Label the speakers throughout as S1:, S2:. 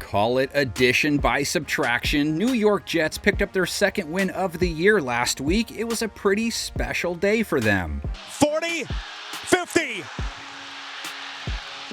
S1: Call it addition by subtraction. New York Jets picked up their second win of the year last week. It was a pretty special day for them.
S2: 40, 50.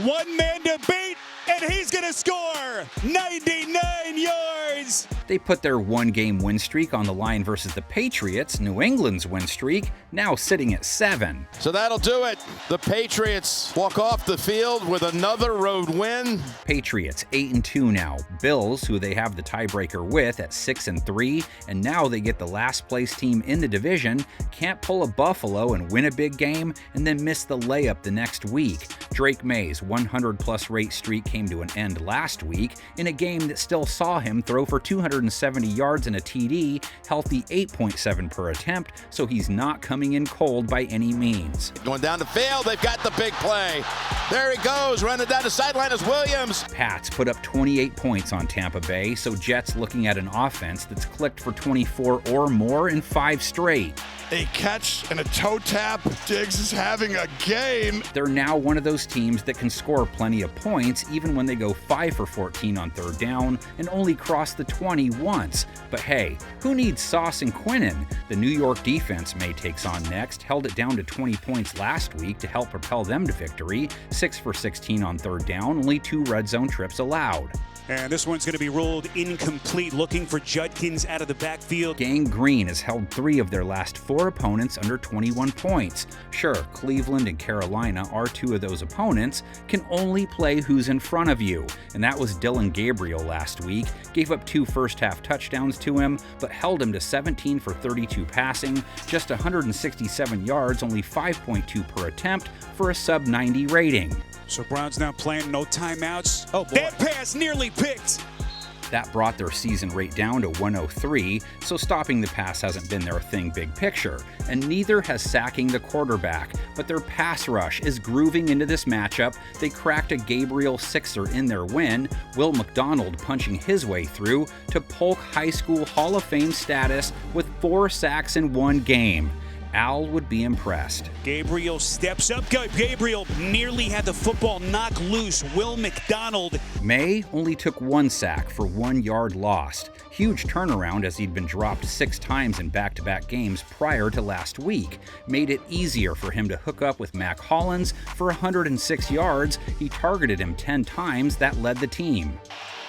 S2: One man to beat, and he's going to score 99 yards.
S1: They put their one-game win streak on the line versus the Patriots, New England's win streak, now sitting at 7.
S3: So that'll do it. The Patriots walk off the field with another road win.
S1: Patriots 8-2 now. Bills, who they have the tiebreaker with, at 6-3, and now they get the last place team in the division, can't pull a Buffalo and win a big game, and then miss the layup the next week. Drake May's 100-plus rate streak came to an end last week in a game that still saw him throw for 270 yards and a TD, healthy 8.7 per attempt, so he's not coming in cold by any means.
S3: Going down the field, they've got the big play. There he goes, running down the sideline is Williams.
S1: Pats put up 28 points on Tampa Bay, so Jets looking at an offense that's clicked for 24 or more in 5 straight.
S4: A catch and a toe tap. Diggs is having a game.
S1: They're now one of those teams that can score plenty of points even when they go 5 for 14 on third down and only cross the 20 once. But hey, who needs Sauce and Quinnen? The New York defense May takes on next held it down to 20 points last week to help propel them to victory. 6 for 16 on third down, only 2 red zone trips allowed.
S2: And this one's going to be ruled incomplete, looking for Judkins out of the backfield.
S1: Gang Green has held 3 of their last 4 opponents under 21 points. Sure, Cleveland and Carolina are 2 of those opponents, can only play who's in front of you. And that was Dylan Gabriel last week. Gave up 2 first-half touchdowns to him, but held him to 17 for 32 passing, just 167 yards, only 5.2 per attempt for a sub-90 rating.
S2: So Browns now playing no timeouts. Oh boy. That pass nearly picked.
S1: That brought their season rate down to 103, so stopping the pass hasn't been their thing big picture, and neither has sacking the quarterback, but their pass rush is grooving into this matchup. They cracked a Gabriel Sixer in their win, Will McDonald punching his way through to Polk High School Hall of Fame status with 4 sacks in 1 game. Al would be impressed.
S2: Gabriel steps up. Gabriel nearly had the football knocked loose. Will McDonald.
S1: May only took 1 sack for 1 yard lost. Huge turnaround as he'd been dropped 6 times in back-to-back games prior to last week. Made it easier for him to hook up with Mac Hollins for 106 yards. He targeted him 10 times. That led the team.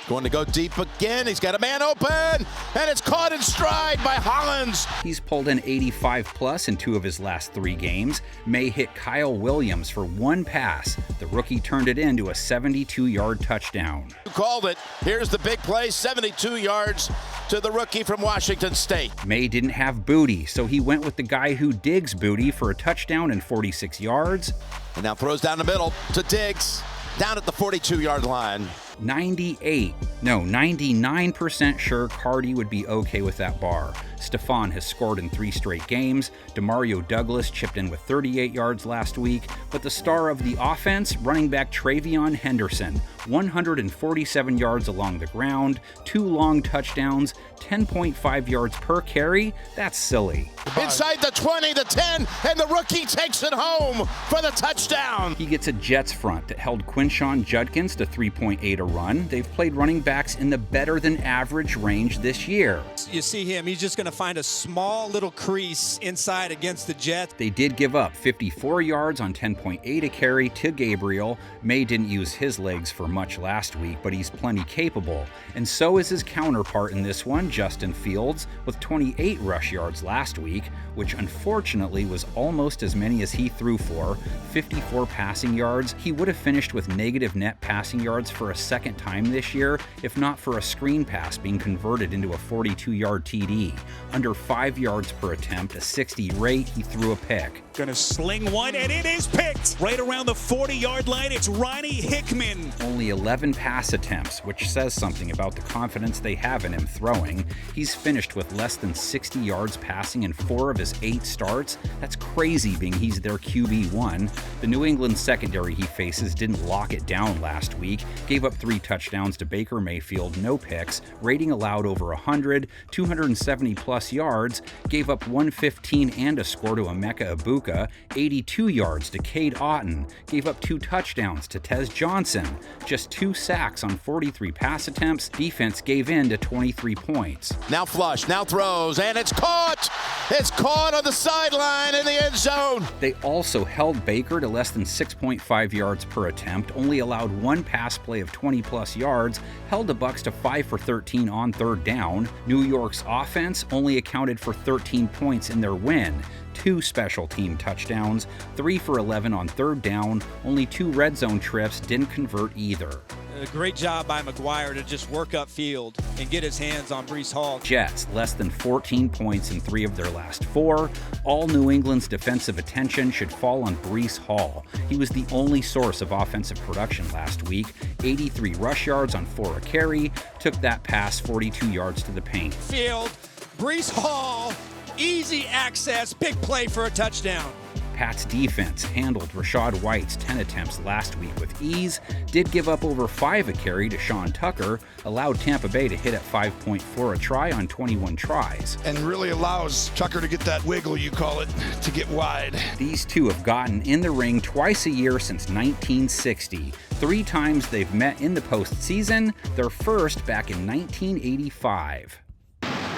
S3: Going to go deep again. He's got a man open, and it's caught in stride by Hollins.
S1: He's pulled an 85-plus in 2 of his last 3 games. May hit Kyle Williams for 1 pass. The rookie turned it into a 72-yard touchdown.
S3: You called it. Here's the big play, 72 yards to the rookie from Washington State.
S1: May didn't have booty, so he went with the guy who digs booty for a touchdown and 46 yards.
S3: And now throws down the middle to Diggs, down at the 42-yard line.
S1: 99% sure Cardi would be okay with that bar. Stephon has scored in 3 straight games. Demario Douglas chipped in with 38 yards last week, but the star of the offense, running back Travion Henderson, 147 yards along the ground, 2 long touchdowns, 10.5 yards per carry. That's silly.
S3: Inside the 20, the 10, and the rookie takes it home for the touchdown.
S1: He gets a Jets front that held Quinshon Judkins to 3.8 a run. They've played running backs in the better-than-average range this year.
S5: You see him, he's just going to find a small little crease inside against the Jets.
S1: They did give up 54 yards on 10.8 a carry to Gabriel. May didn't use his legs for much last week, but he's plenty capable. And so is his counterpart in this one, Justin Fields, with 28 rush yards last week, which unfortunately was almost as many as he threw for, 54 passing yards. He would have finished with negative net passing yards for a second time this year, if not for a screen pass being converted into a 42-yard TD. Under 5 yards per attempt, a 60 rate, he threw a pick.
S2: Gonna sling one, and it is picked! Right around the 40-yard line, it's Ronnie Hickman.
S1: Only 11 pass attempts, which says something about the confidence they have in him throwing. He's finished with less than 60 yards passing in 4 of his 8 starts. That's crazy, being he's their QB1. The New England secondary he faces didn't lock it down last week, gave up 3 touchdowns to Baker Mayfield, no picks, rating allowed over 100, 270-plus yards, gave up 115 and a score to Emeka Egbuka, Soroka, 82 yards to Cade Otton, gave up 2 touchdowns to Tez Johnson, just 2 sacks on 43 pass attempts. Defense gave in to 23 points.
S3: Now flush, now throws, and it's caught! It's caught on the sideline in the end zone!
S1: They also held Baker to less than 6.5 yards per attempt, only allowed 1 pass play of 20-plus yards, held the Bucs to 5 for 13 on 3rd down. New York's offense only accounted for 13 points in their win. 2 special team touchdowns, 3 for 11 on 3rd down, only 2 red zone trips, didn't convert either.
S5: A great job by McGuire to just work upfield and get his hands on Breece Hall.
S1: Jets, less than 14 points in 3 of their last 4. All New England's defensive attention should fall on Breece Hall. He was the only source of offensive production last week. 83 rush yards on 4 a carry, took that pass 42 yards to the paint.
S5: Field, Breece Hall, easy access, big play for a touchdown.
S1: Pat's defense handled Rachaad White's 10 attempts last week with ease, did give up over 5 a carry to Sean Tucker, allowed Tampa Bay to hit at 5.4 a try on 21 tries.
S4: And really allows Tucker to get that wiggle, you call it, to get wide.
S1: These two have gotten in the ring twice a year since 1960. 3 times they've met in the postseason, their first back in 1985.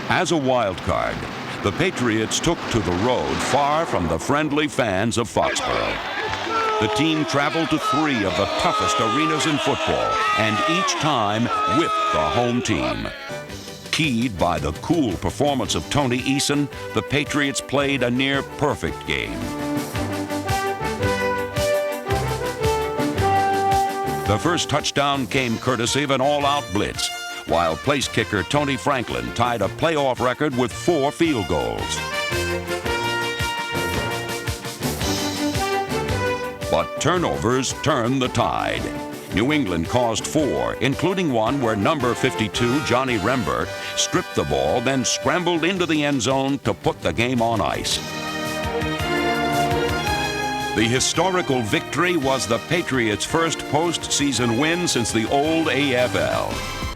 S6: As a wild card, the Patriots took to the road far from the friendly fans of Foxborough. The team traveled to 3 of the toughest arenas in football, and each time whipped the home team. Keyed by the cool performance of Tony Eason, the Patriots played a near-perfect game. The first touchdown came courtesy of an all-out blitz, while place kicker Tony Franklin tied a playoff record with 4 field goals. But turnovers turned the tide. New England caused 4, including one where number 52, Johnny Rember, stripped the ball, then scrambled into the end zone to put the game on ice. The historical victory was the Patriots' first postseason win since the old AFL.